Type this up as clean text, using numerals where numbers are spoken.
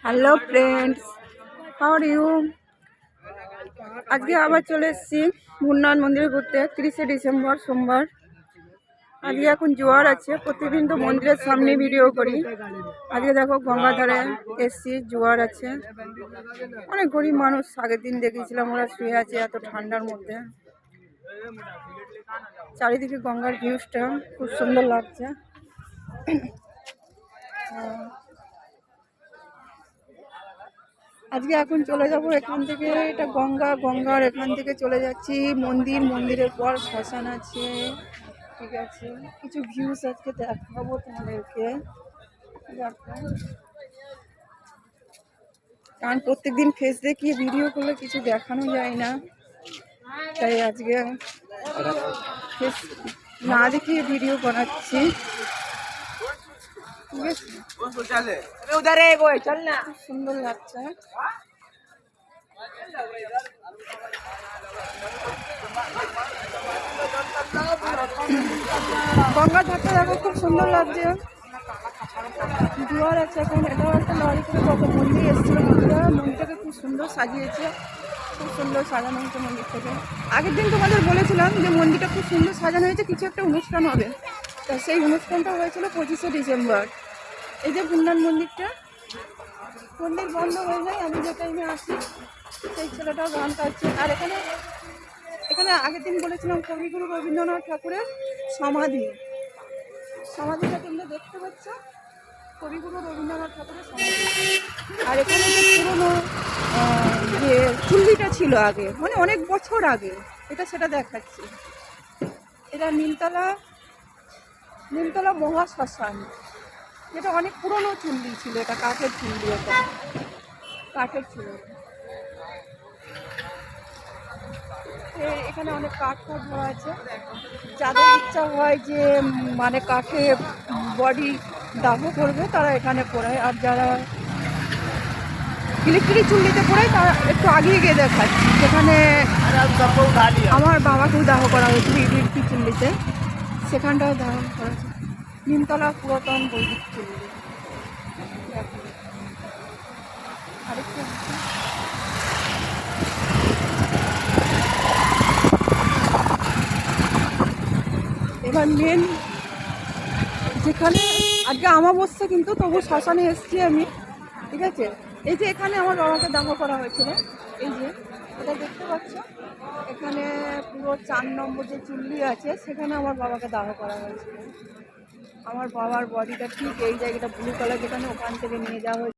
Hello friends, how are you? আজকে আবার চলে এসেছি মুন্নান মন্দিরে ঘুরতে। 30শে ডিসেম্বর সোমবার। আজকে এখন জোয়ার আছে। প্রতিদিন তো মন্দিরের সামনে ভিডিও করি। আজকে দেখো গঙ্গাধারে এসছি, জোয়ার আছে। অনেক গরিব মানুষ, আগের দিন দেখেছিলাম ওরা শুয়ে আছে এত ঠান্ডার মধ্যে। চারিদিকে গঙ্গার ভিউজটা খুব সুন্দর লাগছে। আজকে এখন চলে যাব এখান থেকে, এটা গঙ্গার এখান থেকে চলে যাচ্ছি মন্দিরের পর শ্মশান আছে। ঠিক আছে, কিছু ভিউজ আজকে দেখাবো তোমাদেরকে। কারণ প্রত্যেকদিন ফেস দেখিয়ে ভিডিও করলে কিছু দেখানো যায় না, তাই আজকে ফেস না দেখিয়ে ভিডিও বানাচ্ছি। সুন্দর লাগছে। গঙ্গার ধারটা দেখো, খুব সুন্দর লাগছে। জোয়ার আছে এখন। এটাও একটা লরি করে কত মন্দির এসেছিল। মন্দিরটাকে খুব সুন্দর সাজিয়েছে, খুব সুন্দর সাজানো হয়েছে মন্দিরটাকে। আগের দিন তোমাদের বলেছিলাম যে মন্দিরটা খুব সুন্দর সাজানো হয়েছে, কিছু একটা অনুষ্ঠান হবে। তা সেই অনুষ্ঠানটা হয়েছিল 25শে ডিসেম্বর। এই যে মুন্নান মন্দিরটা, মন্দির বন্ধ হয়ে যায় আমি যে টাইমে আসি, সেই ছেলেটাও গান গাইছে। আর এখানে আগের দিন বলেছিলাম কবিগুরু রবীন্দ্রনাথ ঠাকুরের সমাধিটা তোমরা দেখতে পাচ্ছ, কবিগুরু রবীন্দ্রনাথ ঠাকুরের সমাধি। আর এখানে যে পুরোনো যে চুল্লিটা ছিল আগে, মানে অনেক বছর আগে, সেটা দেখাচ্ছি। এটা নিমতলা মহাশ্মশান, যেটা অনেক পুরনো চুল্লি ছিল। এটা কাঠের চুল্লি, এটা কাঠের ছিল। এখানে অনেক কাঠ ধরা আছে। যাদের ইচ্ছা হয় যে মানে কাঠে বডি দাহ করবে, তারা এখানে পোড়ায়। আর যারা ইলেকট্রিক চুল্লিতে পোড়ায়, তারা একটু আগিয়ে গিয়ে দেখাচ্ছি, যেখানে আমার বাবাকেও দাহ করা হয়েছিল ইলেকট্রিক চুল্লিতে, সেখানটাও দাহ করা হয়েছে। নিমতলা পুরাতন বৈদিক চুল্লি। আরেকটা এবার মেন যেখানে আজকে অমাবস্যা, কিন্তু তবু শ্মশানে এসেছি আমি। ঠিক আছে, এই যে এখানে আমার বাবাকে দাহ করা হয়েছিল, এই যে এটা দেখতে পাচ্ছ, এখানে পুরো 4 নম্বর যে চুল্লি আছে, সেখানে আমার বাবাকে দাহ করা হয়েছিল। আমার বাবার বডিটা ঠিক এই জায়গাটা ব্লু কালার, যেখানে ওখান থেকে নিয়ে যাওয়া হয়েছে।